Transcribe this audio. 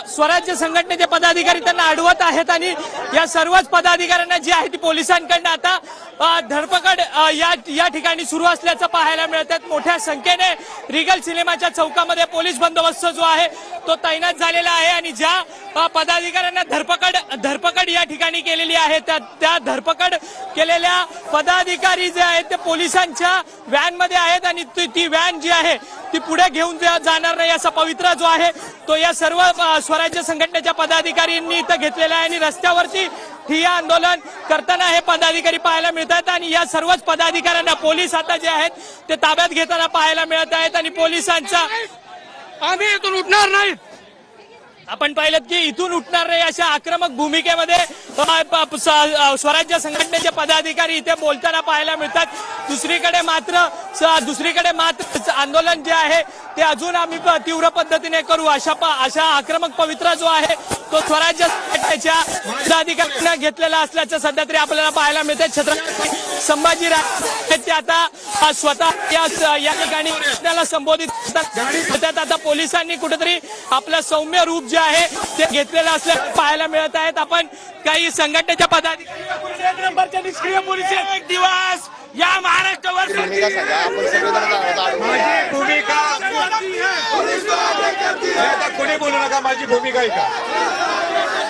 स्वराज्य संघटनेचे पदाधिकारी त्यांना अडवत आहेत आणि या सर्वच पदाधिकाऱ्यांना जी आहे ती पोलिसांकडून आता धरपकड या ठिकाणी सुरू असल्याचं पाहायला मिळत आहे। मोठ्या संख्येने रिगल सिनेमाच्या चौकामध्ये पोलीस बंदोबस्त जो आहे तो तैनात झालेला आहे आणि ज्या पदाधिकाऱ्यांना धरपकड या ठिकाणी केलेली आहे त्या धरपकड केलेल्या पदाधिकारी जे आहेत ते पोलिसांच्या व्हॅन मध्ये आहेत आणि ती व्हॅन जी आहे ती पुढे घेऊन जाणार नाही असा पवित्रा जो आहे तो या सर्व स्वराज्य संघटनेच्या पदाधिकाऱ्यांनी इथं घेतलेला आहे आणि रस्त्यावरती ठिय्या आंदोलन करताना हे पदाधिकारी पाहायला मिळतात आणि या सर्वच पदाधिकाऱ्यांना पोलीस आता जे आहेत ते ताब्यात घेताना पाहायला मिळत आहेत आणि पोलिसांचा आम्ही इथून उठणार नाहीत, आपण पाहिलं की इथून उठणार नाही अशा आक्रमक भूमिकेमध्ये स्वराज्य संघटनेचे पदाधिकारी इथे बोलताना पाहायला मिळतात। दुसरीकडे मात्र आंदोलन जे आहे ते अजून आम्ही तीव्र पद्धतीने करू अशा आक्रमक पवित्रा जो आहे तो स्वराज्य संघटनेच्या पदाधिकाऱ्यांना घेतलेला असल्याचं सध्या तरी आपल्याला पाहायला मिळते। छत्रपती संभाजीराजे ते आता स्वतः या ठिकाणी त्याला संबोधित करतात। आता पोलिसांनी कुठेतरी आपलं सौम्य रूप जे आहे ते घेतलेलं असल्याचं पाहायला मिळत आहेत। आपण काही संघटनेच्या पदाधिकारी एक नंबरच्या निष्क्रिय पोलीस एक दिवस या महाराष्ट्रावर कोणी बोलू नका, माझी भूमिका आहे का